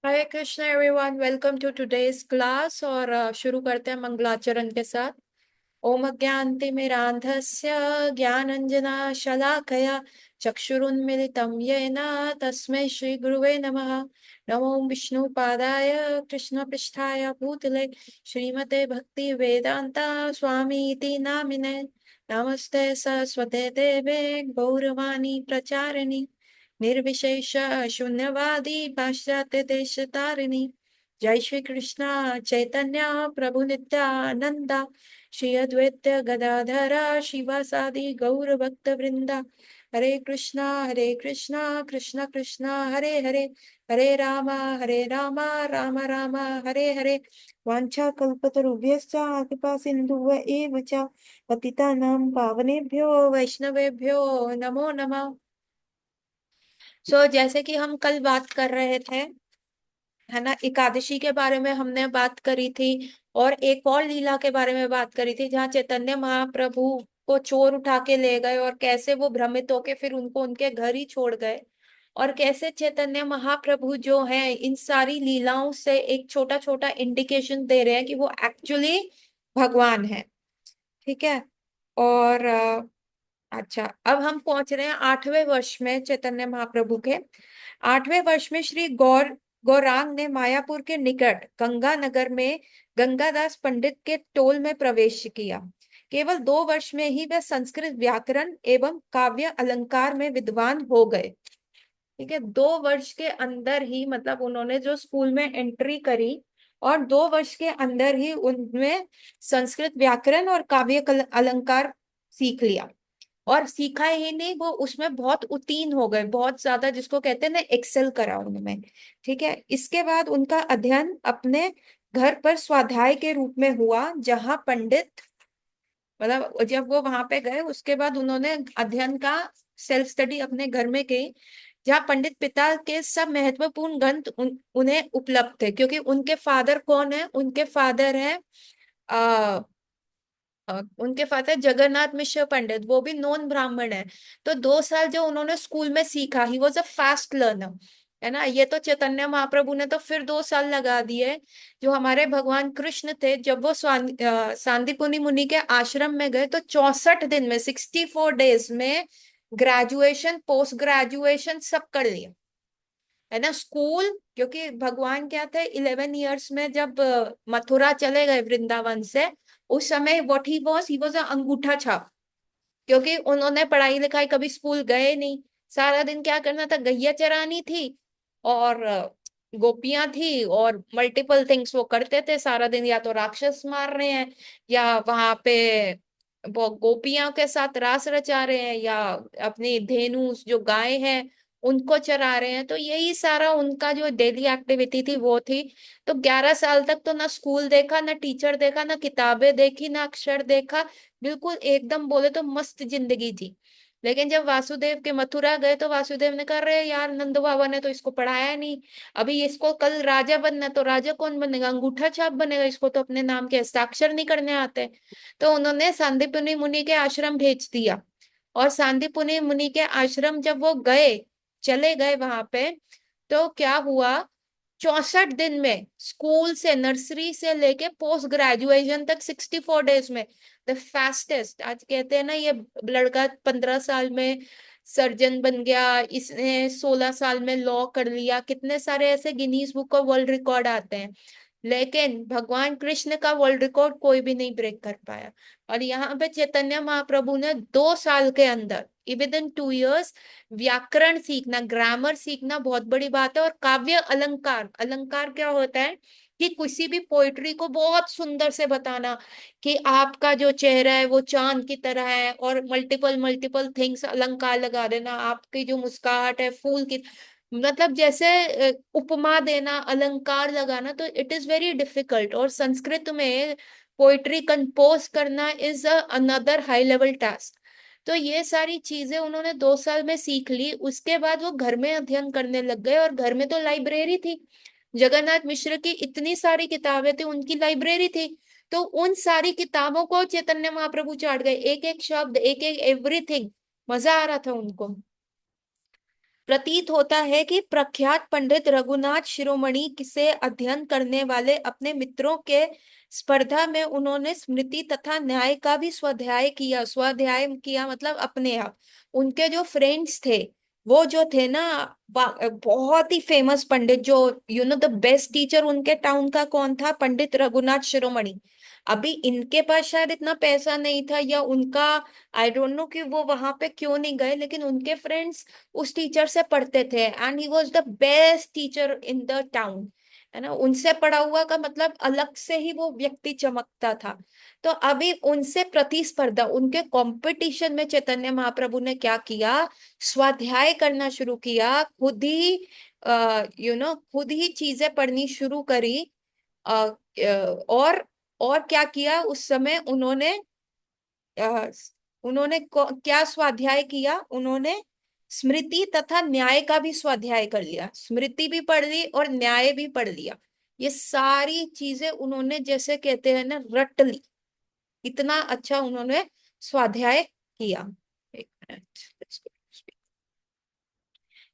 Hare Krishna everyone, welcome to today's class. और शुरू करते हैं मंगलाचरण के साथ। ओम अज्ञानतिमिरान्धस्य ज्ञानञ्जना शलाकया चक्षुरुन्मिलितं येन तस्मै श्रीगुरुवे नमः। नमो विष्णुपादाय कृष्णपृष्ठाय भूतले श्रीमते भक्ति वेदांता स्वामी इति नामिने। नमस्ते सरस्वते देवे गौरवाणी प्रचारिणी निर्विशेष शून्यवादी पाश्चात्य देश तारिणी। जय श्री कृष्ण चैतन्य प्रभु नित्यानंदा श्री अद्वैत गदाधरा शिवासादि गौर भक्त वृंदा। हरे कृष्णा कृष्ण कृष्ण हरे हरे, हरे रामा राम राम हरे हरे। वाञ्छा कल्पतरुभ्यश्च कृपा सिन्धुव एव च पतितानां पावनेभ्यो वैष्णवेभ्यो नमो नमः। जैसे कि हम कल बात कर रहे थे, है ना, एकादशी के बारे में हमने बात करी थी। और एक और लीला के बारे में बात करी थी जहाँ चैतन्य महाप्रभु को चोर उठा के ले गए और कैसे वो भ्रमित होके फिर उनको उनके घर ही छोड़ गए। और कैसे चैतन्य महाप्रभु जो है इन सारी लीलाओं से एक छोटा छोटा इंडिकेशन दे रहे हैं कि वो एक्चुअली भगवान है। ठीक है। और अच्छा, अब हम पहुंच रहे हैं 8वें वर्ष में। चैतन्य महाप्रभु के 8वें वर्ष में श्री गौरांग ने मायापुर के निकट गंगा नगर में गंगादास पंडित के टोल में प्रवेश किया। केवल 2 वर्ष में ही वे संस्कृत व्याकरण एवं काव्य अलंकार में विद्वान हो गए। ठीक है, 2 वर्ष के अंदर ही, मतलब उन्होंने जो स्कूल में एंट्री करी और 2 वर्ष के अंदर ही उनमें संस्कृत व्याकरण और काव्य अलंकार सीख लिया। और सीखा ही नहीं, वो उसमें बहुत उत्तीर्ण हो गए, बहुत ज्यादा, जिसको कहते हैं ना, एक्सेल करा उनमें। ठीक है। इसके बाद उनका अध्ययन अपने घर पर स्वाध्याय के रूप में हुआ, जहां पंडित, मतलब जब वो वहां पे गए उसके बाद उन्होंने अध्ययन का सेल्फ स्टडी अपने घर में की, जहाँ पंडित पिता के सब महत्वपूर्ण ग्रंथ उन्हें उपलब्ध थे। क्योंकि उनके फादर कौन है? उनके फादर है उनके फादर जगन्नाथ मिश्र पंडित, वो भी नॉन ब्राह्मण है। तो 2 साल जो उन्होंने स्कूल में सीखा, he was a fast learner, है ना। ये तो चैतन्य महाप्रभु ने तो फिर 2 साल लगा दिए। जो हमारे भगवान कृष्ण थे, जब वो सांदीपुनि मुनि के आश्रम में गए तो 64 दिन में, 64 डेज में ग्रेजुएशन पोस्ट ग्रेजुएशन सब कर लिया, है ना। स्कूल, क्योंकि भगवान क्या थे, 11 ईयर्स में जब मथुरा चले गए वृंदावन से, उस समय व्हाट ही वॉज अंगूठा छाप। क्योंकि उन्होंने पढ़ाई लिखाई कभी स्कूल गए नहीं, सारा दिन क्या करना था, गैया चरानी थी और गोपियां थी और मल्टीपल थिंग्स वो करते थे सारा दिन। या तो राक्षस मार रहे हैं, या वहां पे वो गोपियों के साथ रास रचा रहे हैं, या अपनी धेनु जो गाय है उनको चरा रहे हैं। तो यही सारा उनका जो डेली एक्टिविटी थी वो थी। तो 11 साल तक तो ना स्कूल देखा, ना टीचर देखा, ना किताबें देखी, ना अक्षर देखा। बिल्कुल एकदम बोले तो मस्त जिंदगी थी। लेकिन जब वासुदेव के मथुरा गए तो वासुदेव ने कहा, अरे यार, नंद बाबा ने तो इसको पढ़ाया नहीं। अभी इसको कल राजा बनना, तो राजा कौन बनेगा? अंगूठा छाप बनेगा। इसको तो अपने नाम के हस्ताक्षर नहीं करने आते। तो उन्होंने सांदीपनि मुनि के आश्रम भेज दिया। और सांदीपनि मुनि के आश्रम जब वो गए, चले गए वहां पे, तो क्या हुआ, 64 दिन में स्कूल से, नर्सरी से लेके पोस्ट ग्रेजुएशन तक, 64 डेज में, द फास्टेस्ट। आज कहते हैं ना, ये लड़का 15 साल में सर्जन बन गया, इसने 16 साल में लॉ कर लिया, कितने सारे ऐसे Guinness book of world record आते हैं। लेकिन भगवान कृष्ण का वर्ल्ड रिकॉर्ड कोई भी नहीं ब्रेक कर पाया। और यहाँ पे चैतन्य महाप्रभु ने 2 साल के अंदर, विद इन 2 इयर्स, व्याकरण सीखना, ग्रामर सीखना बहुत बड़ी बात है। और काव्य अलंकार, अलंकार क्या होता है कि किसी भी पोइट्री को बहुत सुंदर से बताना, कि आपका जो चेहरा है वो चांद की तरह है, और मल्टीपल मल्टीपल थिंग्स अलंकार लगा देना, आपकी जो मुस्कुराहट है फूल की, मतलब जैसे उपमा देना, अलंकार लगाना, तो इट इज वेरी डिफिकल्ट। और संस्कृत में पोइट्री कंपोज करना is another high level task. तो ये सारी चीजें उन्होंने 2 साल में सीख ली। उसके बाद वो घर में अध्ययन करने लग गए, और घर में तो लाइब्रेरी थी, जगन्नाथ मिश्र की इतनी सारी किताबें थी, उनकी लाइब्रेरी थी। तो उन सारी किताबों को चैतन्य महाप्रभु चाट गए, एक एक शब्द, एक एक एवरीथिंग। मजा आ रहा था उनको। प्रतीत होता है कि प्रख्यात पंडित रघुनाथ शिरोमणि से अध्ययन करने वाले अपने मित्रों के स्पर्धा में उन्होंने स्मृति तथा न्याय का भी स्वाध्याय किया मतलब अपने आप। उनके जो फ्रेंड्स थे वो जो थे ना, बहुत ही फेमस पंडित, जो द बेस्ट टीचर उनके टाउन का कौन था? पंडित रघुनाथ शिरोमणि। अभी इनके पास शायद इतना पैसा नहीं था, या उनका आई डोंट नो कि वो वहां पे क्यों नहीं गए, लेकिन उनके फ्रेंड्स उस टीचर से पढ़ते थे and he was the best teacher in the town. है ना, उनसे पढ़ा हुआ का मतलब अलग से ही वो व्यक्ति चमकता था। तो अभी उनसे प्रतिस्पर्धा, उनके कंपटीशन में चैतन्य महाप्रभु ने क्या किया? स्वाध्याय करना शुरू किया, खुद ही खुद ही चीजें पढ़नी शुरू करी। और क्या किया उस समय उन्होंने? अ, उन्होंने क्या स्वाध्याय किया? उन्होंने स्मृति तथा न्याय का भी स्वाध्याय कर लिया, स्मृति भी पढ़ ली और न्याय भी पढ़ लिया। ये सारी चीजें उन्होंने, जैसे कहते हैं ना, रट ली। इतना अच्छा उन्होंने स्वाध्याय किया। एक मिनट।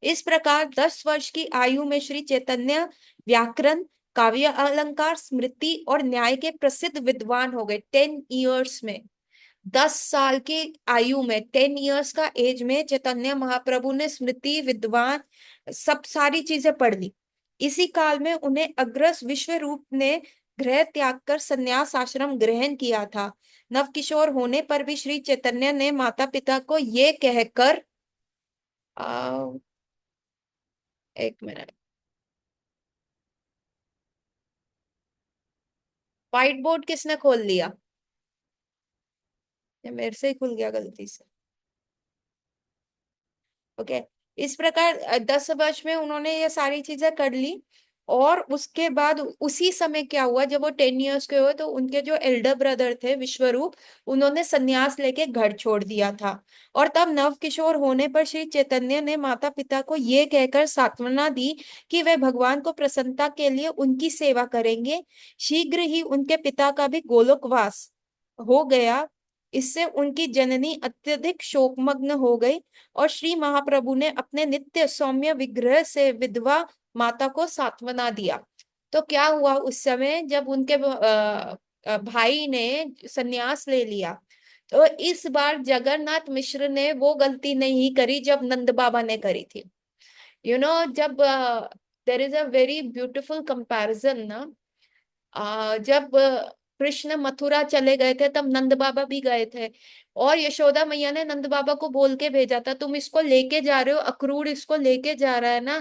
इस प्रकार 10 वर्ष की आयु में श्री चैतन्य व्याकरण, काव्य अलंकार, स्मृति और न्याय के प्रसिद्ध विद्वान हो गए। 10 इयर्स में, 10 साल की आयु में, 10 इयर्स का एज में चैतन्य महाप्रभु ने स्मृति, विद्वान, सब सारी चीजें पढ़ ली। इसी काल में उन्हें अग्रस विश्व रूप ने गृह त्याग कर संन्यास आश्रम ग्रहण किया था। नवकिशोर होने पर भी श्री चैतन्य ने माता पिता को ये कहकर, आ, एक मिनट, व्हाइट बोर्ड किसने खोल लिया? ये मेरे से ही खुल गया गलती से। ओके। इस प्रकार 10 वर्ष में उन्होंने ये सारी चीजें कर ली। और उसके बाद उसी समय क्या हुआ, जब वो 10 इयर्स के हुए तो उनके जो एल्डर ब्रदर थे विश्वरूप, उन्होंने संन्यास लेके घर छोड़ दिया था। और तब नव किशोर होने पर श्री चैतन्य ने माता पिता को ये कहकर सांत्वना दी कि वे भगवान को प्रसन्नता के लिए उनकी सेवा करेंगे। शीघ्र ही उनके पिता का भी गोलोकवास हो गया। इससे उनकी जननी अत्यधिक शोकमग्न हो गई और श्री महाप्रभु ने अपने नित्य सौम्य विग्रह से विधवा माता को सांत्वना दिया। तो क्या हुआ उस समय जब उनके भाई ने सन्यास ले लिया? तो इस बार जगन्नाथ मिश्र ने वो गलती नहीं करी जब नंद बाबा ने करी थी। जब there is a very beautiful comparison ना। जब कृष्ण मथुरा चले गए थे तब नंद बाबा भी गए थे, और यशोदा मैया ने नंद बाबा को बोल के भेजा था, तुम इसको लेके जा रहे हो, अक्रूर इसको लेके जा रहा है ना,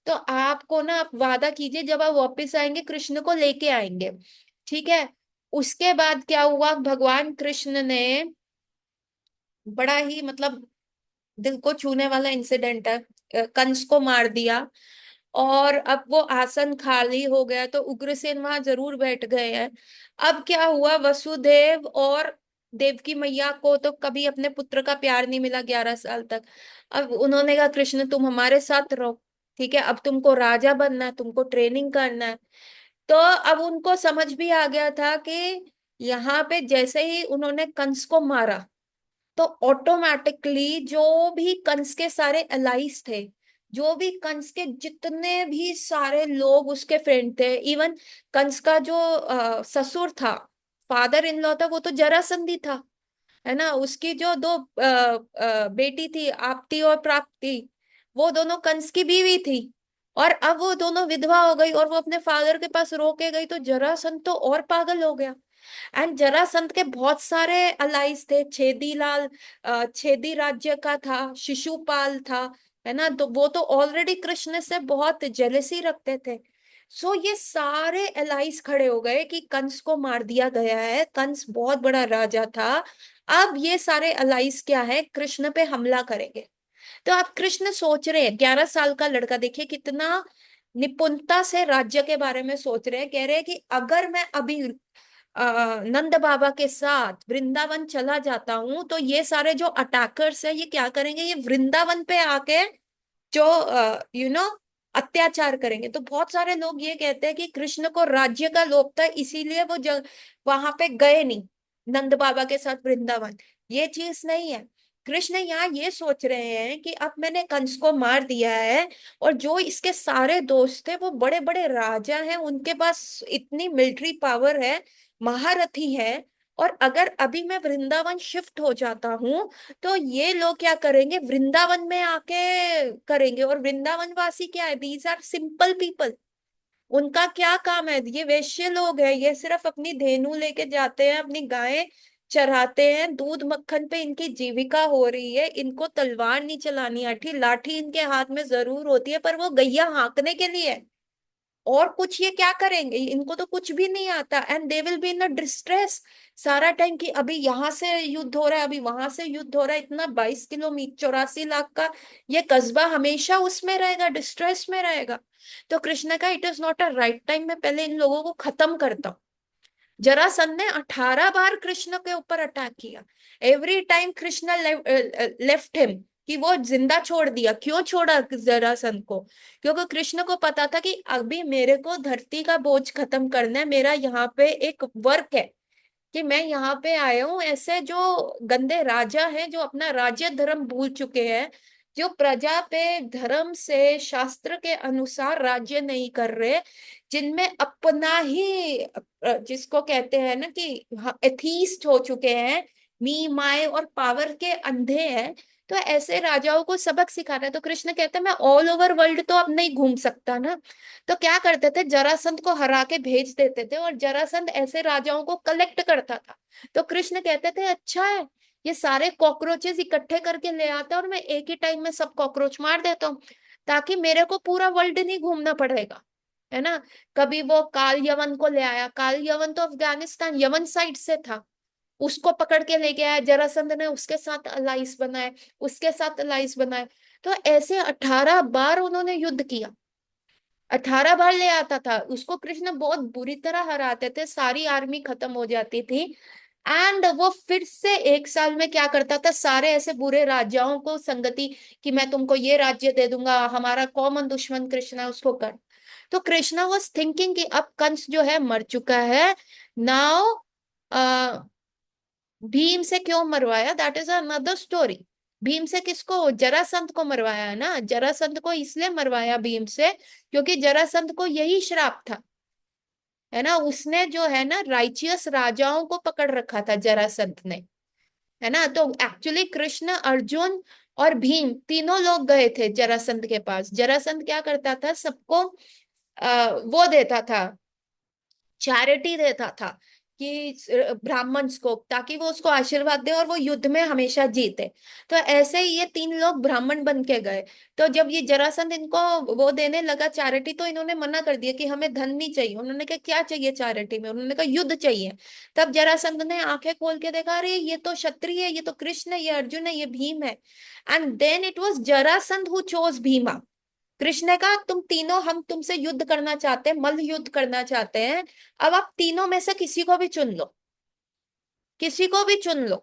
तो आपको ना, आप वादा कीजिए जब आप वापस आएंगे कृष्ण को लेके आएंगे। ठीक है। उसके बाद क्या हुआ, भगवान कृष्ण ने बड़ा ही मतलब दिल को छूने वाला इंसिडेंट है, कंस को मार दिया। और अब वो आसन खाली हो गया तो उग्रसेन वहां जरूर बैठ गए हैं। अब क्या हुआ, वसुदेव और देवकी मैया को तो कभी अपने पुत्र का प्यार नहीं मिला 11 साल तक। अब उन्होंने कहा कृष्ण तुम हमारे साथ रहो, ठीक है, अब तुमको राजा बनना है, तुमको ट्रेनिंग करना है। तो अब उनको समझ भी आ गया था कि यहाँ पे जैसे ही उन्होंने कंस को मारा तो ऑटोमेटिकली जो भी कंस के सारे अलाइज थे, जो भी कंस के जितने भी सारे लोग उसके फ्रेंड थे, इवन कंस का जो ससुर था, फादर इन लॉ था, वो तो जरासंधी था। है ना, उसकी जो दो बेटी थी, आपती और प्राप्ति, वो दोनों कंस की बीवी थी। और अब वो दोनों विधवा हो गई और वो अपने फादर के पास रो के गई, तो जरासंध तो और पागल हो गया। एंड जरासंध के बहुत सारे अलाइज थे, छेदी लाल, छेदी राज्य का था, शिशुपाल था। है ना, तो वो तो ऑलरेडी कृष्ण से बहुत जेलेसी रखते थे। सो ये सारे अलाइज खड़े हो गए कि कंस को मार दिया गया है, कंस बहुत बड़ा राजा था, अब ये सारे अलाइज क्या है, कृष्ण पे हमला करेंगे। तो आप कृष्ण सोच रहे हैं, 11 साल का लड़का, देखिए कितना निपुणता से राज्य के बारे में सोच रहे हैं। कह रहे हैं कि अगर मैं अभी नंद बाबा के साथ वृंदावन चला जाता हूं तो ये सारे जो अटैकर्स है ये क्या करेंगे, ये वृंदावन पे आके जो यू नो अत्याचार करेंगे। तो बहुत सारे लोग ये कहते हैं कि कृष्ण को राज्य का लोभ था, इसीलिए वो वहां पे गए नहीं नंद बाबा के साथ वृंदावन। ये चीज नहीं है। कृष्ण यहाँ ये सोच रहे हैं कि अब मैंने कंस को मार दिया है, और जो इसके सारे दोस्त थे वो बड़े बड़े राजा हैं, उनके पास इतनी मिलिट्री पावर है, महारथी है, और अगर अभी मैं वृंदावन शिफ्ट हो जाता हूँ तो ये लोग क्या करेंगे, वृंदावन में आके करेंगे। और वृंदावन वासी क्या है, दीज आर सिंपल पीपल। उनका क्या काम है, ये वैश्य लोग हैं, ये सिर्फ अपनी धेनु लेके जाते हैं, अपनी गायें चराते हैं, दूध मक्खन पे इनकी जीविका हो रही है, इनको तलवार नहीं चलानी आती, लाठी इनके हाथ में जरूर होती है पर वो गैया हाँकने के लिए है। और कुछ ये क्या करेंगे, इनको तो कुछ भी नहीं आता, and they will be in a distress सारा टाइम, कि अभी यहाँ से युद्ध हो रहा है, अभी वहां से युद्ध हो रहा है, इतना 22 किलोमीटर 84 लाख का ये कस्बा हमेशा उसमें रहेगा, डिस्ट्रेस में रहेगा। तो कृष्ण का it is not a right time, मैं पहले इन लोगों को खत्म करता हूँ। जरासंध ने 18 बार कृष्ण के ऊपर अटैक किया। Every time Krishna left him, कि वो जिंदा छोड़ दिया। क्यों छोड़ा जरासंध को? क्योंकि कृष्ण को पता था कि अभी मेरे को धरती का बोझ खत्म करना है, मेरा यहाँ पे एक वर्क है, कि मैं यहाँ पे आया हूँ, ऐसे जो गंदे राजा हैं जो अपना राज्य धर्म भूल चुके हैं, जो प्रजा पे धर्म से शास्त्र के अनुसार राज्य नहीं कर रहे, जिनमें अपना ही जिसको कहते हैं ना कि एथीस्ट हो चुके हैं, मी माय और पावर के अंधे हैं, तो ऐसे राजाओं को सबक सिखाना है। तो कृष्ण कहते हैं मैं ऑल ओवर वर्ल्ड तो अब नहीं घूम सकता ना। तो क्या करते थे, जरासंध को हरा के भेज देते थे, और जरासंध ऐसे राजाओं को कलेक्ट करता था। तो कृष्ण कहते थे अच्छा है, ये सारे कॉकरोचेस इकट्ठे करके ले आता है, और मैं एक ही टाइम में सब कॉकरोच मार देता हूँ, ताकि मेरे को पूरा वर्ल्ड नहीं घूमना पड़ेगा, है ना। कभी वो काल यवन को ले आया, काल यवन तो अफगानिस्तान यवन साइड से था, उसको पकड़ के ले गया, जरासंध ने उसके साथ अलाइंस बनाए, उसके साथ अलाइंस बनाए। तो ऐसे 18 बार उन्होंने युद्ध किया, 18 बार ले आता था उसको, कृष्ण बहुत बुरी तरह हराते थे, सारी आर्मी खत्म हो जाती थी। एंड वो फिर से 1 साल में क्या करता था, सारे ऐसे बुरे राजाओं को संगति, कि मैं तुमको ये राज्य दे दूंगा, हमारा कॉमन दुश्मन कृष्ण है उसको कर। तो कृष्णा वॉज थिंकिंग कि अब कंस जो है मर चुका है, नाउ भीम से क्यों मरवाया, that is another story. Bhim से किसको, जरासंध को मरवाया है ना, जरासंध को इसलिए मरवाया भीम से क्योंकि जरासंध को यही श्राप था, है ना। उसने जो है ना राइचियस राजाओं को पकड़ रखा था जरासंध ने, है ना। तो एक्चुअली कृष्ण, अर्जुन और भीम तीनों लोग गए थे जरासंध के पास। जरासंध क्या करता था, सबको वो देता था, चैरिटी देता था, कि ब्राह्मण्स को, ताकि वो उसको आशीर्वाद दे और वो युद्ध में हमेशा जीते। तो ऐसे ही ये तीन लोग ब्राह्मण बन के गए। तो जब ये जरासंध इनको वो देने लगा चैरिटी, तो इन्होंने मना कर दिया कि हमें धन नहीं चाहिए। उन्होंने कहा क्या चाहिए चैरिटी में, उन्होंने कहा युद्ध चाहिए। तब जरासंध ने आंखें खोल के देखा, अरे ये तो क्षत्रिय है, ये तो कृष्ण है, ये अर्जुन है, ये भीम है। And then it was Jarasandh who chose Bhima. Krishna ने कहा तुम तीनों, हम तुमसे युद्ध करना चाहते हैं, मल्ल युद्ध करना चाहते हैं, अब आप तीनों में से किसी को भी चुन लो, किसी को भी चुन लो।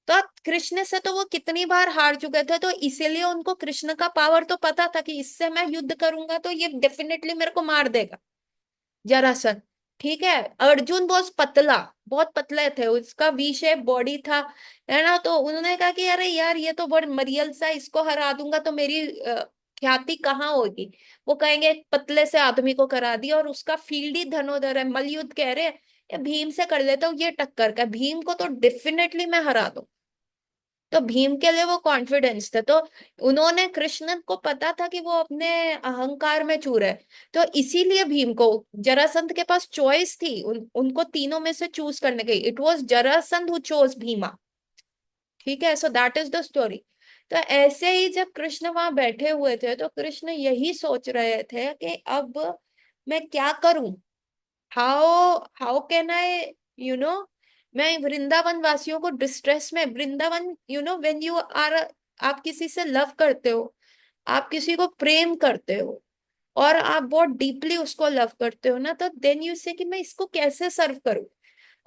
तो कृष्ण से तो वो कितनी बार हार चुके थे, तो इसीलिए उनको कृष्ण का पावर तो पता था कि इससे मैं युद्ध करूंगा तो ये डेफिनेटली मेरे को मार देगा, जरासन। ठीक है, अर्जुन बहुत पतला, बहुत पतले थे, उसका वी शेप बॉडी था, है ना। तो उन्होंने कहा कि अरे यार ये तो बड़ मरियल सा, इसको हरा दूंगा तो मेरी ख्याति कहाँ होगी। वो कहेंगे एक पतले से आदमी को करा दिया, और उसका फील्ड ही धनुधर है, मलयुद्ध कह रहे हैं, ये भीम से कर लेता हूँ ये टक्कर का, भीम को तो डेफिनेटली मैं हरा दूं। तो भीम के लिए वो कॉन्फिडेंस था। तो उन्होंने, कृष्ण को पता था कि वो अपने अहंकार में चूर है, तो इसीलिए भीम को, जरासंध के पास चॉइस थी, उनको तीनों में से चूज करने की, it was Jarasandh who chose Bhima. ठीक है, so that is the story. तो ऐसे ही जब कृष्ण वहां बैठे हुए थे, तो कृष्ण यही सोच रहे थे कि अब मैं क्या करूं, how how can I, you know मैं वृंदावन वासियों को डिस्ट्रेस में, वृंदावन, व्हेन यू आर, आप किसी से लव करते हो, आप किसी को प्रेम करते हो, और आप बहुत डीपली उसको लव करते हो ना, तो देन यू से कि मैं इसको कैसे सर्व करूं,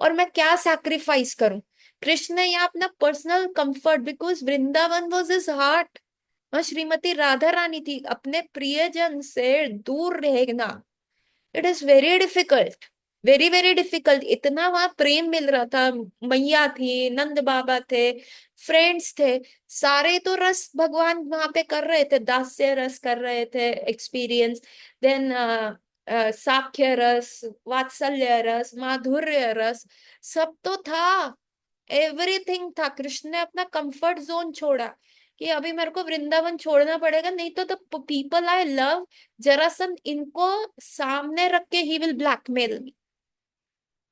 और मैं क्या सैक्रिफाइस करूं। कृष्ण ने यहाँ अपना personal comfort, because Vrindavan was his heart, वह श्रीमती राधा रानी थी, अपने प्रियजन से दूर रहना, it is very difficult. Very very difficult, इतना वहां प्रेम मिल रहा था। मैया थी, नंद बाबा थे, फ्रेंड्स थे, सारे तो रस भगवान वहां पे कर रहे थे, दास्य रस कर रहे थे एक्सपीरियंस, देन साख्य रस, वात्सल्य रस, माधुर्य रस, सब तो था, एवरीथिंग था। कृष्ण ने अपना कंफर्ट जोन छोड़ा कि अभी मेरे को वृंदावन छोड़ना पड़ेगा, नहीं तो पीपल आई लव, जरासंध इनको सामने रख के ही विल ब्लैकमेल,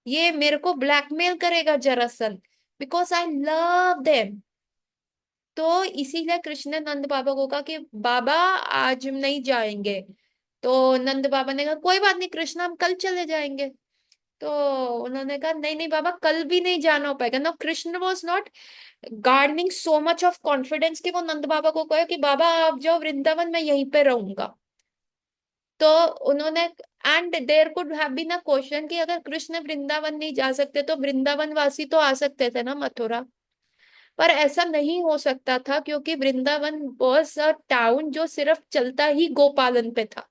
ये मेरे को ब्लैकमेल करेगा Jarasandh, because I love them. तो इसीलिए कृष्ण ने नंद बाबा को कहा कि बाबा आज हम नहीं जाएंगे। तो नंद बाबा ने कहा कोई बात नहीं कृष्ण, हम कल चले जाएंगे। तो उन्होंने कहा नहीं नहीं बाबा, कल भी नहीं जाना हो पाएगा। No, Krishna was not garnering so much of confidence कि वो नंद बाबा को कहे कि बाबा आप जाओ वृंदावन, मैं यहीं पे रहूंगा। तो उन्होंने, and there could have been a question कि अगर कृष्ण वृंदावन नहीं जा सकते तो वृंदावन वासी तो आ सकते थे ना मथुरा। पर ऐसा नहीं हो सकता था क्योंकि वृंदावन वाज अ टाउन जो सिर्फ चलता ही गोपालन पे था।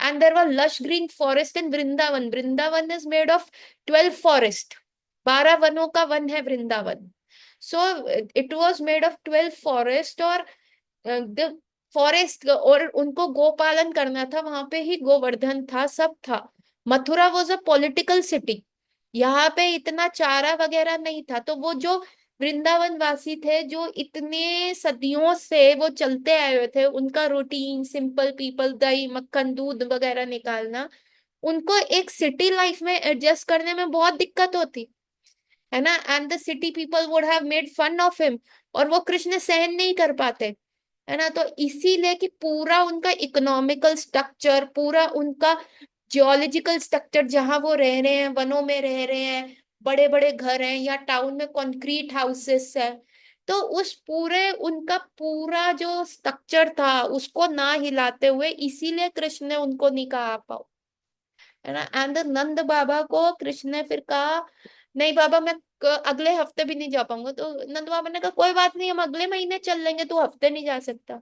And there were lush green forest in Vrindavan, Vrindavan is made of 12 forest, 12 वनों का वन है Vrindavan. So it was made of 12 forest, और द फॉरेस्ट, और उनको गोपालन करना था, वहां पे ही गोवर्धन था, सब था। Mathura was a political city, यहाँ पे इतना चारा वगैरह नहीं था। तो वो जो वृंदावन वासी थे, जो इतने सदियों से वो चलते आए हुए थे, उनका रूटीन सिंपल पीपल, दही मक्खन दूध वगैरह निकालना, उनको एक सिटी लाइफ में एडजस्ट करने में बहुत दिक्कत होती है ना। And the city people would have made fun of him, और वो कृष्ण सहन नहीं कर पाते, है ना। तो इसीलिए कि पूरा उनका इकोनॉमिकल स्ट्रक्चर, पूरा उनका जियोलॉजिकल स्ट्रक्चर, जहां वो रह रहे हैं, वनों में रह रहे हैं, बड़े बड़े घर हैं, या टाउन में कंक्रीट हाउसेस है, तो उस पूरे उनका पूरा जो स्ट्रक्चर था उसको ना हिलाते हुए, इसीलिए कृष्ण ने उनको नहीं कहा पाओ, है ना। एंड नंद बाबा को कृष्ण ने फिर कहा नहीं बाबा, मैं अगले हफ्ते भी नहीं जा पाऊंगा। तो नंद बाबा ने कहा कोई बात नहीं, हम अगले महीने चल लेंगे, तू हफ्ते नहीं जा सकता।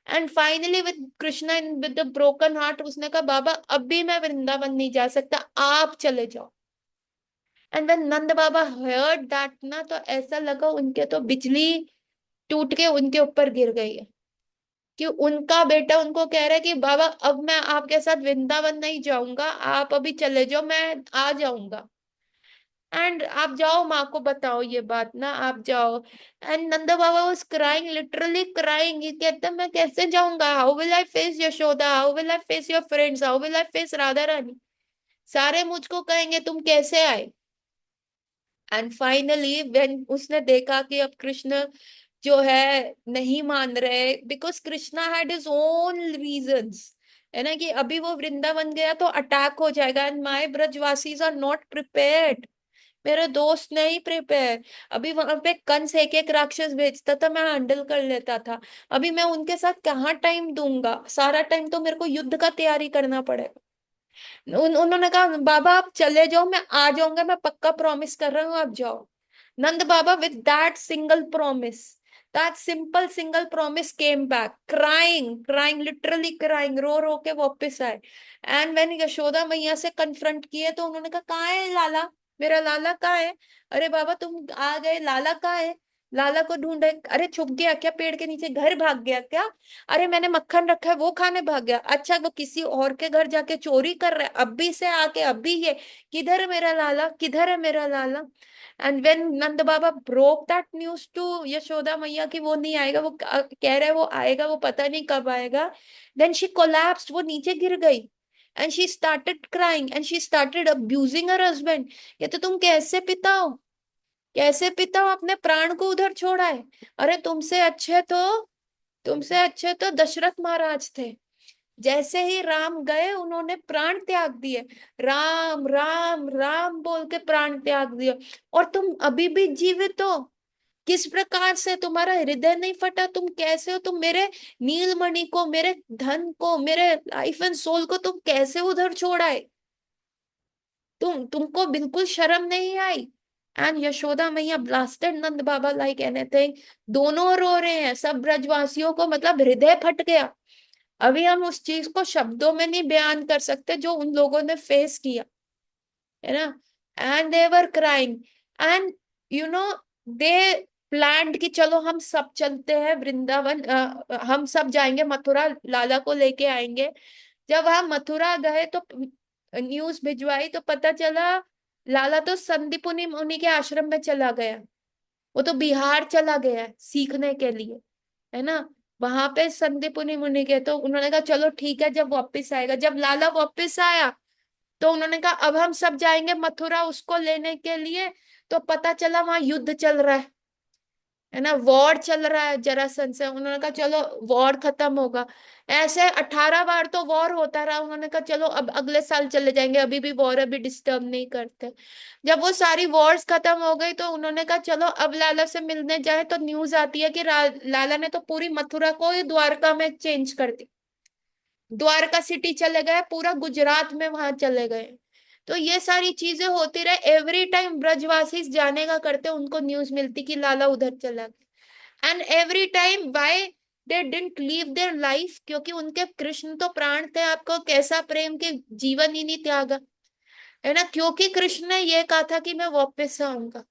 And finally with Krishna in with the broken heart, उसने कहा बाबा अभी मैं वृंदावन नहीं जा सकता, आप चले जाओ। And when Nand Baba heard that ना, तो ऐसा लगा उनके तो बिजली टूट के उनके ऊपर गिर गई है, कि उनका बेटा उनको कह रहा है कि बाबा अब मैं आपके साथ वृंदावन नहीं जाऊंगा, आप अभी चले जाओ, मैं आ जाऊंगा। एंड आप जाओ, माँ को बताओ ये बात ना, आप जाओ। And Nanda Baba was crying, literally crying, ये कहता मैं कैसे जाऊंगा, how will I face Yashoda, how will I face your friends, how will I face Radha Rani, सारे मुझको कहेंगे तुम कैसे आए। एंड फाइनली व्हेन उसने देखा कि अब कृष्ण जो है नहीं मान रहे, because Krishna had his own reasons, है ना, कि अभी वो वृंदावन गया तो अटैक हो जाएगा, and my Brajvasis are not prepared, मेरे दोस्त नहीं प्रिपेयर। अभी वहां पे कंस एक एक राक्षस भेजता था, मैं हैंडल कर लेता था, अभी मैं उनके साथ कहाँ टाइम दूंगा, सारा टाइम तो मेरे को युद्ध का तैयारी करना पड़ेगा। उन्होंने कहा बाबा आप चले जाओ, मैं आ जाऊंगा, मैं पक्का प्रॉमिस कर रहा हूँ, आप जाओ। Nand Baba with that single promise, that simple single promise came back crying, crying, literally crying, रो रो के वापस आए। एंड व्हेन यशोदा मैया से कन्फ्रंट किए तो उन्होंने कहा कहाँ है लाला, मेरा लाला कहाँ है, अरे बाबा तुम आ गए, लाला कहाँ है, लाला को ढूंढे, अरे छुप गया क्या पेड़ के नीचे, घर भाग गया क्या, अरे मैंने मक्खन रखा है वो खाने भाग गया, अच्छा वो किसी और के घर जाके चोरी कर रहा है, अभी से आके अभी ये, किधर है मेरा लाला, किधर है मेरा लाला। And when Nand Baba broke that news to Yashoda Maiya कि वो नहीं आएगा, वो कह रहे हैं वो आएगा, वो पता नहीं कब आएगा, देन शी कोलैप्स्ड, वो नीचे गिर गई। And she started crying and she started abusing her husband, ये तो तुम कैसे पिता हो, कैसे पिता हो, अपने प्राण को उधर छोड़ा है, अरे तुमसे अच्छे तो दशरथ महाराज थे, जैसे ही राम गए उन्होंने प्राण त्याग दिए, राम राम राम बोल के प्राण त्याग दिए, और तुम अभी भी जीवित हो, किस प्रकार से, तुम्हारा हृदय नहीं फटा, तुम कैसे हो, तुम मेरे नीलमणि को, मेरे धन को, मेरे लाइफ एंड सोल को तुम कैसे उधर छोड़ाए, तुमको बिल्कुल शर्म नहीं आई। एंड यशोदा मैया ब्लास्टेड नंद बाबा लाइक एनीथिंग, दोनों रो रहे हैं, सब ब्रजवासियों को मतलब हृदय फट गया। अभी हम उस चीज को शब्दों में नहीं बयान कर सकते जो उन लोगों ने फेस किया, है ना। And they were crying, and you know they planned कि चलो हम सब चलते हैं वृंदावन, हम सब जाएंगे मथुरा, लाला को लेके आएंगे। जब हम मथुरा गए तो न्यूज भिजवाई तो पता चला लाला तो संदीपुनि मुनि के आश्रम में चला गया। वो तो बिहार चला गया है सीखने के लिए, है ना। वहां पे संदीपुनि मुनि के, तो उन्होंने कहा चलो ठीक है, जब वापस आएगा, जब लाला वापस आया तो उन्होंने कहा अब हम सब जाएंगे मथुरा उसको लेने के लिए। तो पता चला वहां युद्ध चल रहा है ना, वॉर चल रहा है जरासंध से। उन्होंने कहा चलो वॉर खत्म होगा। ऐसे 18 बार तो वॉर होता रहा। उन्होंने कहा चलो अब अगले साल चले जाएंगे, अभी भी वॉर, अभी डिस्टर्ब नहीं करते। जब वो सारी वॉर्स खत्म हो गई तो उन्होंने कहा चलो अब लाला से मिलने जाए, तो न्यूज आती है कि लाला ने तो पूरी मथुरा को ही द्वारका में चेंज कर दी। द्वारका सिटी चले गए, पूरा गुजरात में वहां चले गए। तो ये सारी चीजें होती रहे, एवरी टाइम ब्रजवासी जाने का करते उनको न्यूज मिलती कि लाला उधर चला गया। And every time why they didn't leave their life, क्योंकि उनके कृष्ण तो प्राण थे। आपको कैसा प्रेम के जीवन ही नहीं त्यागा, है ना। क्योंकि कृष्ण ने ये कहा था कि मैं वापस आऊंगा।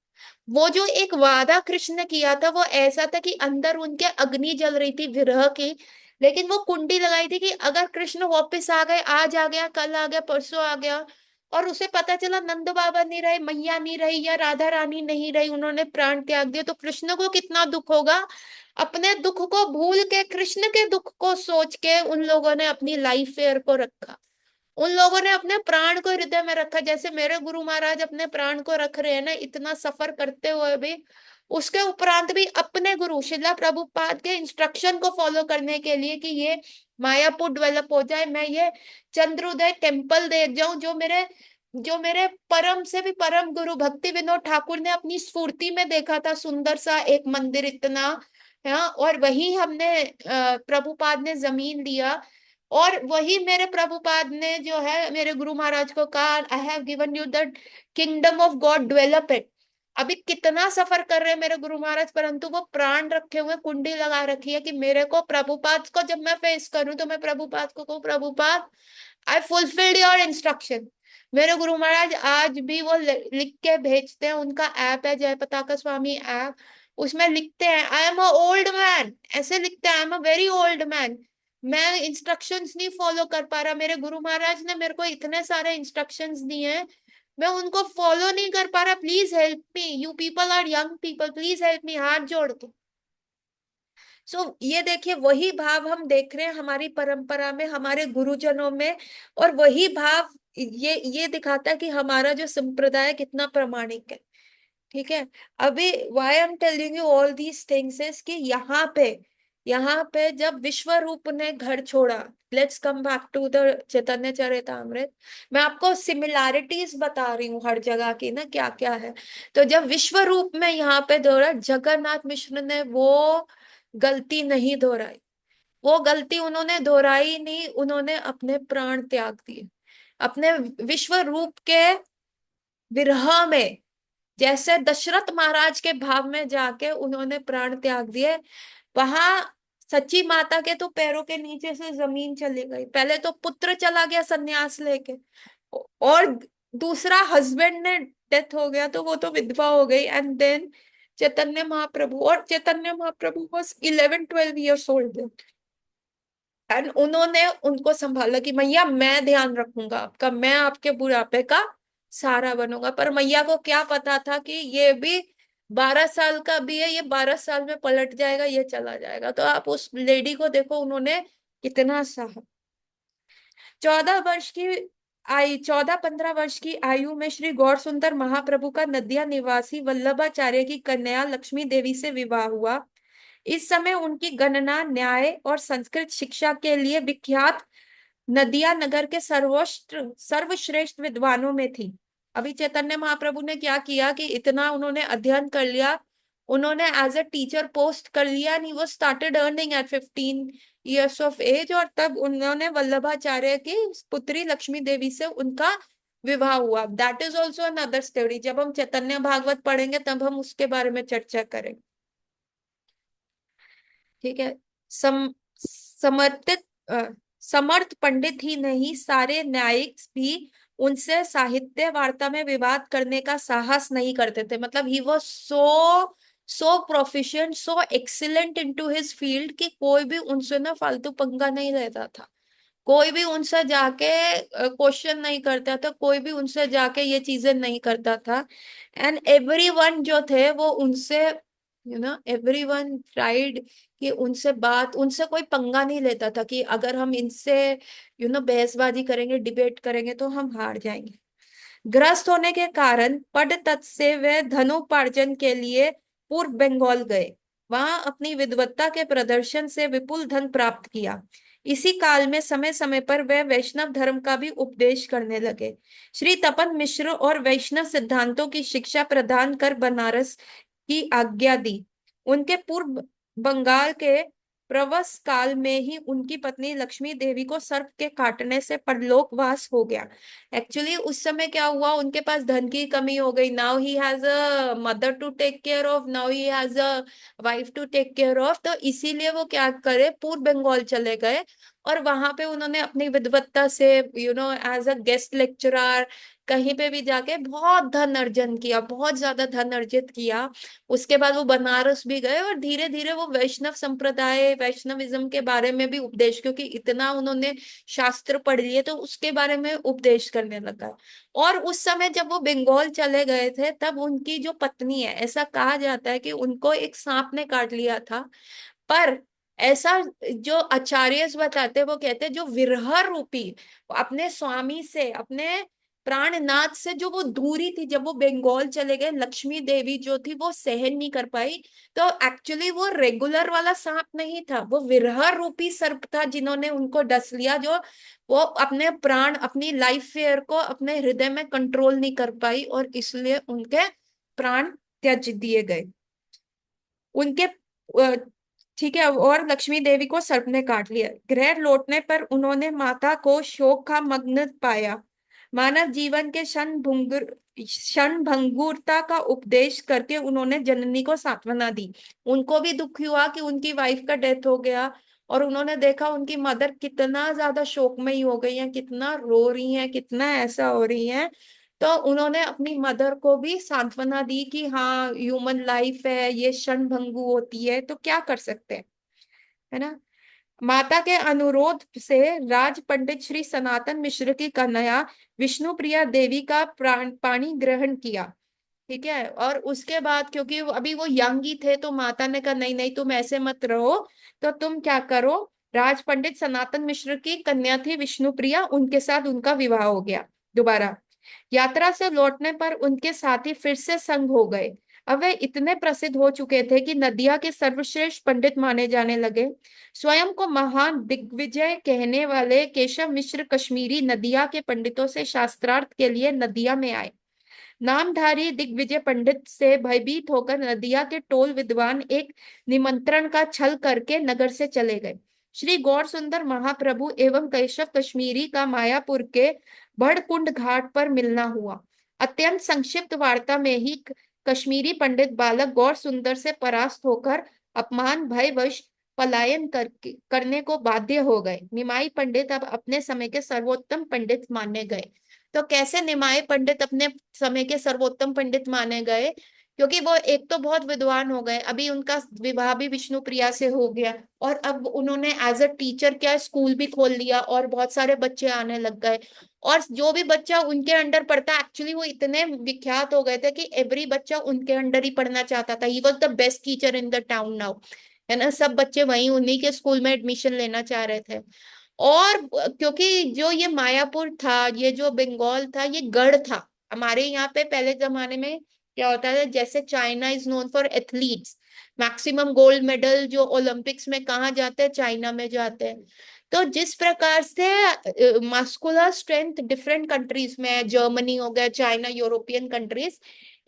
वो जो एक वादा कृष्ण ने किया था वो ऐसा था कि अंदर उनके अग्नि जल रही थी विरह की, लेकिन वो कुंडी लगाई थी कि अगर कृष्ण वापस आ गए, आज आ गया, कल आ गया, परसों आ गया, और उसे पता चला नंद बाबा नहीं रहे, मैया नहीं रही, या राधा रानी नहीं रही, उन्होंने प्राण त्याग दिया, तो कृष्ण को कितना दुख होगा। अपने दुख को भूल के कृष्ण के दुख को सोच के उन लोगों ने अपनी लाइफ फेयर को रखा। उन लोगों ने अपने प्राण को हृदय में रखा, जैसे मेरे गुरु महाराज अपने प्राण को रख रहे हैं ना, इतना सफर करते हुए भी। उसके उपरांत भी अपने गुरु शिला प्रभुपाद के इंस्ट्रक्शन को फॉलो करने के लिए कि ये मायापुर डेवलप हो जाए, मैं ये चंद्रोदय टेम्पल देख जाऊं, जो मेरे परम से भी परम गुरु भक्ति विनोद ठाकुर ने अपनी स्फूर्ति में देखा था, सुंदर सा एक मंदिर इतना, हाँ, और वही हमने प्रभुपाद ने जमीन दिया। और वही मेरे प्रभुपाद ने जो है मेरे गुरु महाराज को कहा, I have given you the kingdom of God, develop it. अभी कितना सफर कर रहे हैं मेरे गुरु महाराज, परंतु वो प्राण रखे हुए, कुंडी लगा रखी है कि मेरे को प्रभुपाद को जब मैं फेस करूं तो मैं प्रभुपाद को कहूँ, प्रभुपाद आई फुलफिल्ड योर इंस्ट्रक्शन। मेरे गुरु महाराज आज भी वो लिख के भेजते हैं, उनका ऐप है जय पताका स्वामी ऐप, उसमें लिखते हैं I am a old man, ऐसे लिखते हैं I am a very old man, मैं इंस्ट्रक्शंस नहीं फॉलो कर पा रहा, मेरे गुरु महाराज ने मेरे को इतने सारे इंस्ट्रक्शंस दिए हैं, मैं उनको फॉलो नहीं कर पा रहा, please help me, you people are young people, please help me, हाथ जोड़ के। ये देखिए वही भाव हम देख रहे हैं हमारी परंपरा में, हमारे गुरुजनों में। और वही भाव ये दिखाता है कि हमारा जो संप्रदाय कितना प्रामाणिक है। ठीक है। अभी why am telling you all these things is कि यहाँ पे जब विश्व रूप ने घर छोड़ा, let's come back to the Chaitanya Charitamrita. मैं आपको सिमिलैरिटीज बता रही हूँ हर जगह की ना, क्या क्या है। तो जब विश्व रूप में यहाँ पे दोहरा, जगन्नाथ मिश्र ने वो गलती नहीं दोहराई, वो गलती उन्होंने दोहराई नहीं, उन्होंने अपने प्राण त्याग दिए अपने विश्व रूप के विरह में। जैसे दशरथ महाराज के भाव में जाके उन्होंने प्राण त्याग दिए, वहां सच्ची माता के तो पैरों के नीचे से जमीन चली गई। पहले तो पुत्र चला गया सन्यास लेके, और दूसरा हस्बैंड ने डेथ हो गया, तो वो तो विधवा हो गई। एंड देन चैतन्य महाप्रभु, और Chaitanya Mahaprabhu was 11-12 years old, and उन्होंने उनको संभाला कि मैया मैं ध्यान रखूंगा आपका, मैं आपके बुढ़ापे का सहारा बनूंगा। पर मैया को क्या पता था कि ये भी 12 साल का भी है, ये 12 साल में पलट जाएगा, ये चला जाएगा। तो आप उस लेडी को देखो, उन्होंने कितना सहा। 14-15 वर्ष की आयु में श्री गौर सुंदर महाप्रभु का नदिया निवासी वल्लभाचार्य की कन्या लक्ष्मी देवी से विवाह हुआ। इस समय उनकी गणना न्याय और संस्कृत शिक्षा के लिए विख्यात नदिया नगर के सर्वश्रेष्ठ विद्वानों में थी। अभी चैतन्य महाप्रभु ने क्या किया कि इतना उन्होंने अध्ययन कर लिया, उन्होंने एज अ टीचर पोस्ट कर लिया, नहीं वो started earning at 15 years of age, और तब उन्होंने वल्लभाचार्य की पुत्री लक्ष्मी देवी से उनका विवाह हुआ। That is also another story, जब हम चैतन्य भागवत पढ़ेंगे तब हम उसके बारे में चर्चा करेंगे। ठीक है। समर्पित समर्थ पंडित ही नहीं, सारे न्यायिक भी उनसे साहित्य वार्ता में विवाद करने का साहस नहीं करते थे। मतलब he was so so proficient, so excellent into his field कि कोई भी उनसे ना फालतू पंगा नहीं लेता था। कोई भी उनसे जाके क्वेश्चन नहीं करता था, कोई भी उनसे जाके ये चीजें नहीं करता था। एंड एवरीवन जो थे वो उनसे, एवरीवन ट्राइड कि उनसे बात, उनसे कोई पंगा नहीं लेता था कि अगर हम इनसे बहसबाजी करेंगे, डिबेट करेंगे तो हम हार जाएंगे। ग्रस्त होने के कारण पद तत्व से वे धनोपार्जन के लिए पूर्व बंगाल गए। वहां अपनी विद्वत्ता के प्रदर्शन से विपुल धन प्राप्त किया। इसी काल में समय समय पर वे वैष्णव धर्म का भी उपदेश करने लगे। श्री तपन मिश्र और वैष्णव सिद्धांतों की शिक्षा प्रदान कर बनारस की आज्ञा दी। उनके पूर्व बंगाल के प्रवास काल में ही उनकी पत्नी लक्ष्मी देवी को सर्प के काटने से परलोकवास हो गया। एक्चुअली उस समय क्या हुआ, उनके पास धन की कमी हो गई। Now he has a mother to take care of, now he has a wife to take care of, तो इसीलिए वो क्या करे, पूर्व बंगाल चले गए। और वहां पे उन्होंने अपनी विद्वत्ता से, एज अ गेस्ट लेक्चरर कहीं पे भी जाके बहुत धन अर्जन किया, बहुत ज्यादा धन अर्जित किया। उसके बाद वो बनारस भी गए और धीरे धीरे वो वैष्णव संप्रदाय, वैष्णविज्म के बारे में भी उपदेश, क्योंकि इतना उन्होंने शास्त्र पढ़ लिए तो उसके बारे में उपदेश करने लगा। और उस समय जब वो बंगाल चले गए थे तब उनकी जो पत्नी है, ऐसा कहा जाता है कि उनको एक सांप ने काट लिया था। पर ऐसा, जो आचार्य बताते, वो कहते हैं जो विरह रूपी अपने स्वामी से, अपने प्राणनाथ से जो वो दूरी थी, जब वो बंगाल चले गए, लक्ष्मी देवी जो थी वो सहन नहीं कर पाई। तो एक्चुअली वो रेगुलर वाला सांप नहीं था, वो विरह रूपी सर्प था जिन्होंने उनको डस लिया, जो वो अपने प्राण, अपनी लाइफ फेयर को अपने हृदय में कंट्रोल नहीं कर पाई और इसलिए उनके प्राण त्याज दिए गए। उनके ठीक है, और लक्ष्मी देवी को सर्प ने काट लिया। गृह लौटने पर उन्होंने माता को शोक का मग्न पाया। मानव जीवन के क्षण भंगुरता का उपदेश करके उन्होंने जननी को सांत्वना दी। उनको भी दुख हुआ कि उनकी वाइफ का डेथ हो गया, और उन्होंने देखा उनकी मदर कितना ज्यादा शोकमयी हो गई है, कितना रो रही हैं, कितना ऐसा हो रही हैं। तो उन्होंने अपनी मदर को भी सांत्वना दी कि हाँ, ह्यूमन लाइफ है, ये क्षण भंगु होती है, तो क्या कर सकते हैं, है ना। माता के अनुरोध से राज पंडित श्री सनातन मिश्र की कन्या विष्णुप्रिया देवी का प्राण पाणी ग्रहण किया। ठीक है, और उसके बाद क्योंकि अभी वो यंग ही थे तो माता ने कहा नहीं नहीं, तुम ऐसे मत रहो, तो तुम क्या करो, राज पंडित सनातन मिश्र की कन्या थी विष्णुप्रिया, उनके साथ उनका विवाह हो गया दोबारा। यात्रा से लौटने पर उनके साथी फिर से संग हो गए। अब वे इतने प्रसिद्ध हो चुके थे कि नदिया के सर्वश्रेष्ठ पंडित माने जाने लगे। स्वयं को महान दिग्विजय कहने वाले केशव मिश्र कश्मीरी नदिया के पंडितों से शास्त्रार्थ के लिए नदिया में आए। नामधारी दिग्विजय पंडित से भयभीत होकर नदिया के टोल विद्वान एक निमंत्रण का छल करके नगर से चले गए। श्री गौर सुंदर महाप्रभु एवं केशव कश्मीरी का मायापुर के बड़कुंड घाट पर मिलना हुआ। अत्यंत संक्षिप्त वार्ता में ही कश्मीरी पंडित बालक गौर सुंदर से परास्त होकर अपमान भयवश पलायन करने को बाध्य हो गए। निमाई पंडित अब अपने समय के सर्वोत्तम पंडित माने गए। तो कैसे निमाय पंडित अपने समय के सर्वोत्तम पंडित माने गए, क्योंकि वो एक तो बहुत विद्वान हो गए, अभी उनका विवाह भी विष्णु प्रिया से हो गया, और अब उन्होंने एज अ टीचर क्या स्कूल भी खोल लिया और बहुत सारे बच्चे आने लग गए। और जो भी बच्चा उनके अंडर पढ़ता, एक्चुअली वो इतने विख्यात हो गए थे कि एवरी बच्चा उनके अंडर ही पढ़ना चाहता था। He was the best teacher in the town now, है ना। सब बच्चे वहीं उन्हीं के स्कूल में एडमिशन लेना चाह रहे थे। और क्योंकि जो ये मायापुर था, ये जो बंगाल था, ये गढ़ था। हमारे यहाँ पे पहले जमाने में क्या होता था, जैसे China is known for athletes, maximum gold medal जो ओलंपिक्स में कहाँ जाते हैं, चाइना में जाते हैं। तो जिस प्रकार से मस्कुलर स्ट्रेंथ डिफरेंट कंट्रीज में है, जर्मनी हो गया, China, European countries,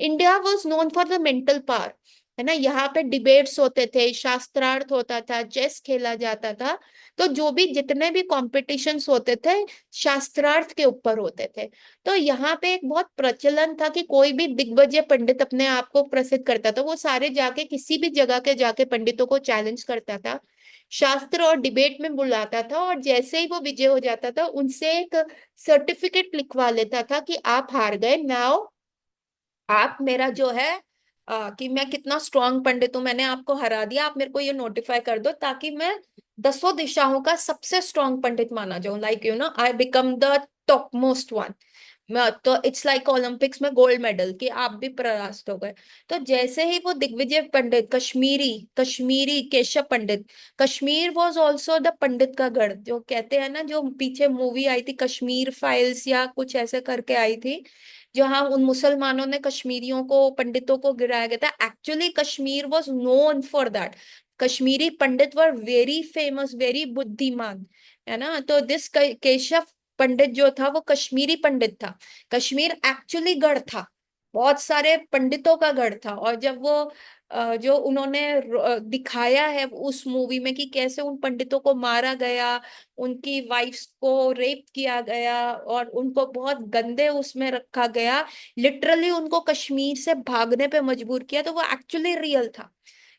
India was known for the mental power, है ना। यहाँ पे डिबेट्स होते थे, शास्त्रार्थ होता था, चेस खेला जाता था। तो जो भी जितने भी कॉम्पिटिशन्स होते थे, शास्त्रार्थ के ऊपर होते थे। तो यहाँ पे एक बहुत प्रचलन था कि कोई भी दिग्विजय पंडित अपने आप को प्रसिद्ध करता था, वो सारे जाके किसी भी जगह के जाके पंडितों को चैलेंज करता था शास्त्र और डिबेट में बुलाता था, और जैसे ही वो विजय हो जाता था उनसे एक सर्टिफिकेट लिखवा लेता था कि आप हार गए, नाउ आप मेरा जो है कि मैं कितना स्ट्रांग पंडित हूं, मैंने आपको हरा दिया, आप मेरे को ये नोटिफाई कर दो ताकि मैं दसों दिशाओं का सबसे स्ट्रांग पंडित माना जाऊं, like you know I become the top most one. तो इट्स लाइक ओलंपिक्स में गोल्ड मेडल कि आप भी परास्त हो गए। तो जैसे ही वो दिग्विजय पंडित, कश्मीरी कश्मीरी केशव पंडित, कश्मीर वॉज ऑल्सो द पंडित का गढ़, जो कहते हैं ना, जो पीछे मूवी आई थी कश्मीर फाइल्स या कुछ ऐसे करके आई थी, जहां उन मुसलमानों ने कश्मीरियों को, पंडितों को गिराया गया था। Actually Kashmir was known for that. Kashmiri Pandit were very famous, very बुद्धिमान, है ना। तो दिस केशव पंडित जो था वो कश्मीरी पंडित था। कश्मीर एक्चुअली गढ़ था, बहुत सारे पंडितों का गढ़ था। और जब वो जो उन्होंने दिखाया है उस मूवी में कि कैसे उन पंडितों को मारा गया, उनकी वाइफ्स को रेप किया गया और उनको बहुत गंदे उसमें रखा गया, लिटरली उनको कश्मीर से भागने पे मजबूर किया, तो वो एक्चुअली रियल था।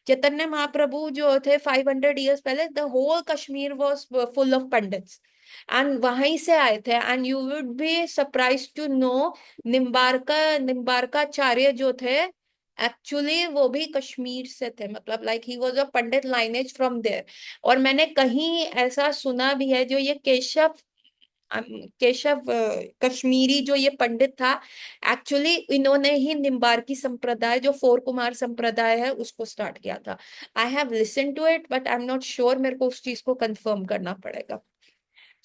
चैतन्य महाप्रभु जो थे 500 ईयर्स पहले, the whole Kashmir was full of pandits, and वहीं से आए थे। And you would be surprised to know, Nimbarkacharya जो थे, एक्चुअली वो भी कश्मीर से थे, मतलब like he was a pandit lineage from there. और मैंने कहीं ऐसा सुना भी है, जो ये केशव कश्मीरी जो ये पंडित था, एक्चुअली इन्होंने ही निम्बार्की संप्रदाय, जो फोर कुमार संप्रदाय है, उसको स्टार्ट किया था। I have listen to it but I am not sure, मेरे को उस चीज को कंफर्म करना पड़ेगा।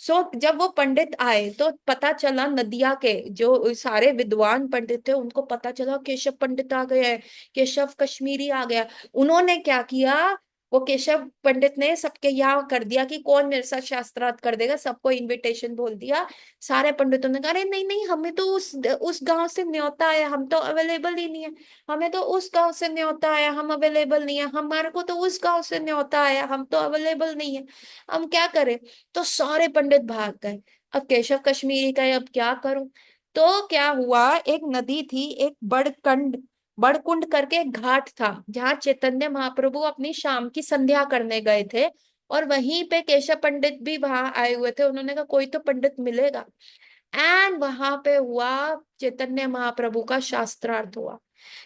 जब वो पंडित आए तो पता चला, नदिया के जो सारे विद्वान पंडित थे उनको पता चला केशव पंडित आ गए हैं, केशव कश्मीरी आ गया। उन्होंने क्या किया, वो केशव पंडित ने सबके यहाँ कर दिया कि कौन मेरे साथ शास्त्रार्थ कर देगा, सबको इनविटेशन बोल दिया। सारे पंडितों ने कहा अरे नहीं नहीं, हमें तो उस गांव से न्योता है, हम तो अवेलेबल ही नहीं है। हमें तो उस गांव से न्योता है, हम अवेलेबल नहीं है। हमारे को तो उस गांव से न्योता है, हम तो अवेलेबल नहीं है। हम क्या करें। तो सारे पंडित भाग गए। अब केशव कश्मीरी का अब क्या करूं। तो क्या हुआ, एक नदी थी, एक बड़कुंड करके एक घाट था, जहाँ चैतन्य महाप्रभु अपनी शाम की संध्या करने गए थे। और वहीं पे केशव पंडित भी वहां आए हुए थे, उन्होंने कहा कोई तो पंडित मिलेगा। एंड वहां पे हुआ, चैतन्य महाप्रभु का शास्त्रार्थ हुआ।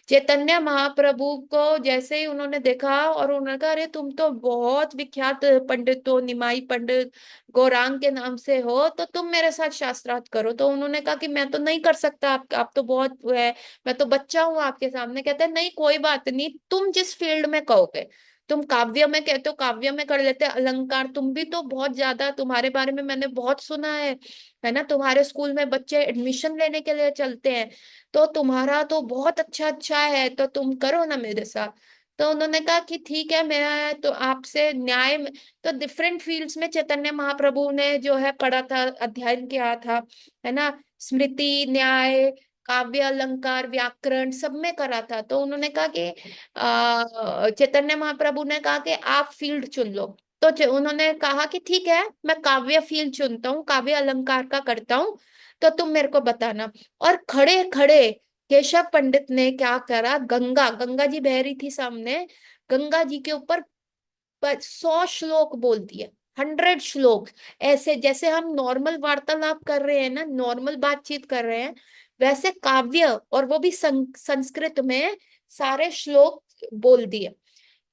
चैतन्य महाप्रभु को जैसे ही उन्होंने देखा, और उन्होंने कहा अरे तुम तो बहुत विख्यात पंडित हो, निमाई पंडित गौरांग के नाम से हो, तो तुम मेरे साथ शास्त्रार्थ करो। तो उन्होंने कहा कि मैं तो नहीं कर सकता, आप तो बहुत वो है, मैं तो बच्चा हूँ आपके सामने। कहते हैं नहीं कोई बात नहीं, तुम जिस फील्ड में कहोगे, तुम काव्य में कहते हो काव्य में कर लेते हैं, अलंकार तुम भी तो बहुत ज्यादा, तुम्हारे बारे में मैंने बहुत सुना है ना, तुम्हारे स्कूल में बच्चे एडमिशन लेने के लिए चलते हैं, तो तुम्हारा तो बहुत अच्छा अच्छा है, तो तुम करो ना मेरे साथ। तो उन्होंने कहा कि ठीक है, मैं तो आपसे न्याय तो डिफरेंट फील्ड्स में चैतन्य महाप्रभु ने जो है पढ़ा था, अध्ययन किया था, है ना, स्मृति, न्याय, काव्य, अलंकार, व्याकरण सब में करा था। तो उन्होंने कहा कि चैतन्य महाप्रभु ने कहा कि आप फील्ड चुन लो। तो उन्होंने कहा कि ठीक है, मैं काव्य फील्ड चुनता हूँ, काव्य अलंकार का करता हूँ, तो तुम मेरे को बताना। और खड़े खड़े केशव पंडित ने क्या करा, गंगा गंगा जी बह रही थी सामने, गंगा जी के ऊपर 100 श्लोक बोल दिए, 100 श्लोक। ऐसे जैसे हम नॉर्मल वार्तालाप कर रहे हैं ना, नॉर्मल बातचीत कर रहे हैं, वैसे काव्य, और वो भी संस्कृत में सारे श्लोक बोल दिए।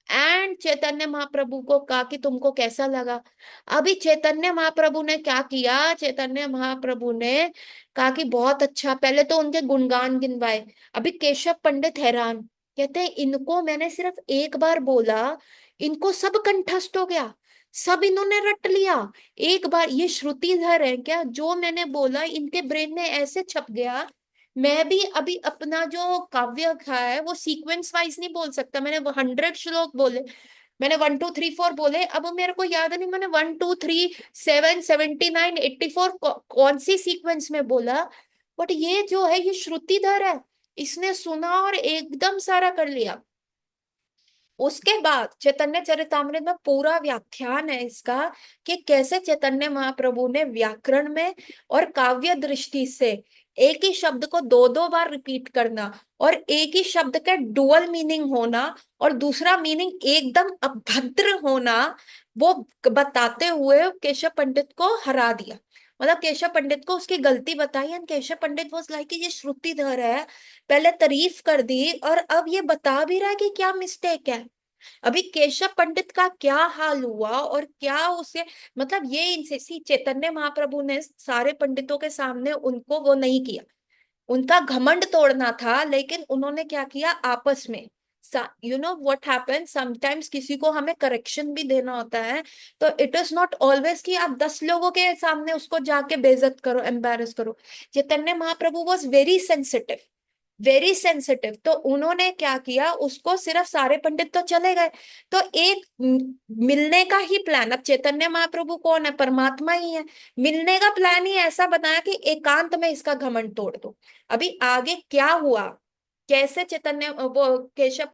एंड चैतन्य महाप्रभु को कहा कि तुमको कैसा लगा। अभी चैतन्य महाप्रभु ने क्या किया, चैतन्य महाप्रभु ने कहा कि बहुत अच्छा, पहले तो उनके गुणगान गिनवाए। अभी केशव पंडित हैरान, कहते हैं इनको मैंने सिर्फ एक बार बोला, इनको सब कंठस्थ हो गया, सब इन्होंने रट लिया। एक बार, ये श्रुतिधर है क्या, जो मैंने बोला इनके ब्रेन में ऐसे छप गया। मैं भी अभी अपना जो काव्य का है वो सीक्वेंस वाइज नहीं बोल सकता, मैंने वो 100 श्लोक बोले, मैंने 1 2 3 4 बोले, अब मेरे को याद नहीं मैंने 1 2 3 7 79 84 कौन सी सीक्वेंस में बोला। बट ये जो है ये श्रुतिधर है, इसने सुना और एकदम सारा कर लिया। उसके बाद चैतन्य चरितामृत में पूरा व्याख्यान है इसका, कि कैसे चैतन्य महाप्रभु ने व्याकरण में और काव्य दृष्टि से एक ही शब्द को दो दो बार रिपीट करना, और एक ही शब्द का डुअल मीनिंग होना, और दूसरा मीनिंग एकदम अभद्र होना, वो बताते हुए केशव पंडित को हरा दिया। मतलब केशव पंडित को उसकी गलती बताई and Keshav Pandit was like ये श्रुतिधर है, पहले तारीफ कर दी और अब ये बता भी रहा है कि क्या मिस्टेक है। अभी केशव पंडित का क्या हाल हुआ और क्या उसे, मतलब ये इनसे चैतन्य महाप्रभु ने सारे पंडितों के सामने उनको वो नहीं किया, उनका घमंड तोड़ना था, लेकिन उन्होंने क्या किया आपस में, you know what happen sometimes किसी को हमें करेक्शन भी देना होता है, तो इट इज नॉट ऑलवेज कि आप 10 लोगों के सामने उसको जाके बेइज्जत करो, एम्बेरस करो। Chaitanya Mahaprabhu was very sensitive, तो उन्होंने क्या किया, उसको सिर्फ, सारे पंडित तो चले गए, तो एक मिलने का ही प्लान, अब चैतन्य महाप्रभु कौन है, परमात्मा ही है, मिलने का प्लान ही ऐसा बनाया कि एकांत में इसका घमंड तोड़ दो। अभी आगे क्या हुआ, कैसे चैतन्य वो केशव